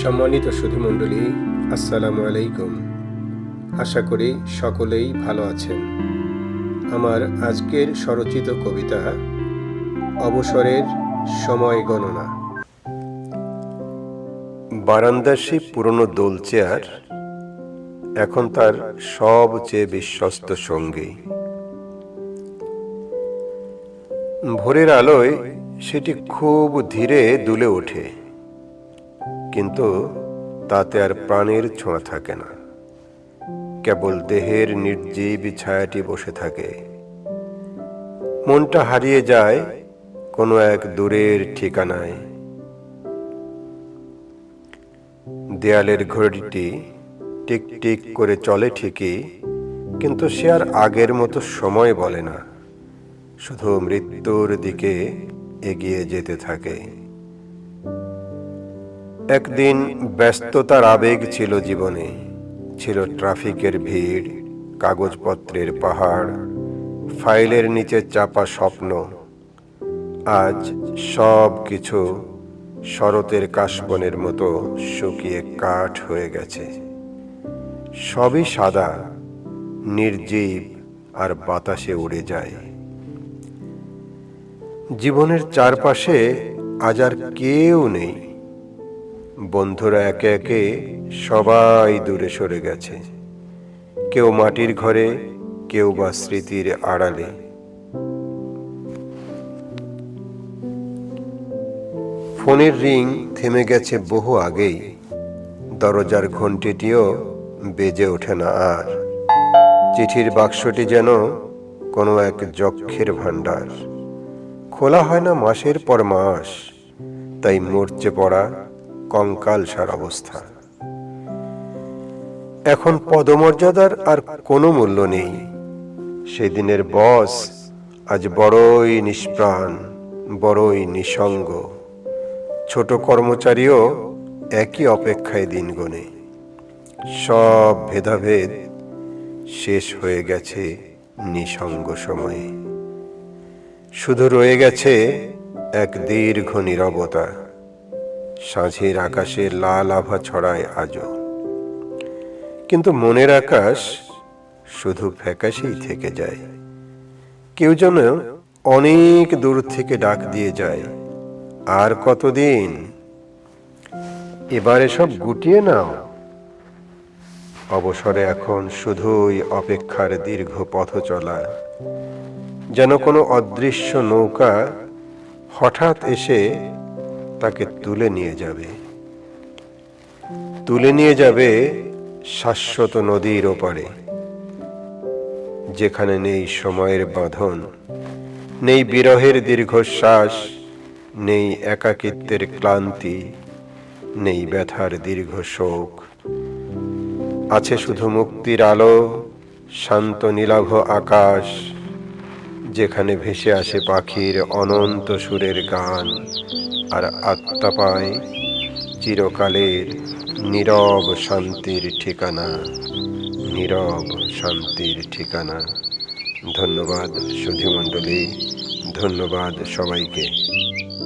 সম্মানিত সুধীমণ্ডলী, আসসালামু আলাইকুম। আশা করি সকলেই ভালো আছেন। আমার আজকের স্বরচিত কবিতা অবসরের সময় গণনা। বারান্দার সেই পুরনো দোল চেয়ার এখন তার সবচেয়ে বিশ্বস্ত সঙ্গী। ভোরের আলোয় সেটি খুব ধীরে দুলে ওঠে, কিন্তু তাতে আর প্রাণের ছোঁয়া থাকে না। কেবল দেহের নির্জীব ছায়াটি বসে থাকে। মনটা হারিয়ে যায় কোনো এক দূরের ঠিকানায়। দেয়ালের ঘড়িটি টিক টিক করে চলে ঠিকই, কিন্তু সে আর আগের মতো সময় বলে না, শুধু মৃত্যুর দিকে এগিয়ে যেতে থাকে। একদিন ব্যস্ততার আবেগ ছিল জীবনে, ছিল ট্রাফিকের ভিড়, কাগজপত্রের পাহাড়, ফাইলের নিচে চাপা স্বপ্ন। আজ সব কিছু শরতের কাশবনের মতো শুকিয়ে কাঠ হয়ে গেছে। সবই সাদা, নির্জীব আর বাতাসে উড়ে যায়। জীবনের চারপাশে আজ আর কেউ নেই। বন্ধুরা একে একে সবাই দূরে সরে গেছে। কেউ মাটির ঘরে, কেউ বা স্মৃতির আড়ালে। ফোনের রিং থেমে গেছে বহু আগেই। দরজার ঘণ্টিটিও বেজে ওঠে না আর। চিঠির বাক্সটি যেন কোনো এক যক্ষের ভাণ্ডার। খোলা হয় না মাসের পর মাস, তাই মরচে পড়া কঙ্কালসার অবস্থা। এখন পদমর্যাদার আর কোনো মূল্য নেই। সেদিনের বস আজ বড়ই নিষ্প্রাণ, বড়ই নিঃসঙ্গ। ছোট কর্মচারীও একই অপেক্ষায় দিন গোনে। সব ভেদাভেদ শেষ হয়ে গেছে নিঃসঙ্গ সময়ে। শুধু রয়ে গেছে এক দীর্ঘ নীরবতা। সাঁঝের আকাশে লাল আভা ছড়ায় আজও, কিন্তু মনের আকাশ শুধু ফ্যাকাশেই থেকে যায়। কেউ যেন অনেক দূর থেকে ডাক দিয়ে যায়, আর কতদিন? এবার এসব গুটিয়ে নাও। অবসরে এখন শুধুই অপেক্ষার দীর্ঘ পথ চলা, যেন কোনো অদৃশ্য নৌকা হঠাৎ এসে তাকে তুলে নিয়ে যাবে শাশ্বত নদীর ওপারে, যেখানে নেই সময়ের বাঁধন, নেই বিরহের দীর্ঘশ্বাস, নেই একাকিত্বের ক্লান্তি, নেই ব্যথার দীর্ঘ শোক। আছে শুধু মুক্তির আলো, শান্ত নীলাভ আকাশ, যেখানে ভেসে আসে পাখির অনন্ত সুরের গান, আর আত্মা পায় চিরকালের নীরব শান্তির ঠিকানা, নীরব শান্তির ঠিকানা। ধন্যবাদ সুধীমণ্ডলী, ধন্যবাদ সবাইকে।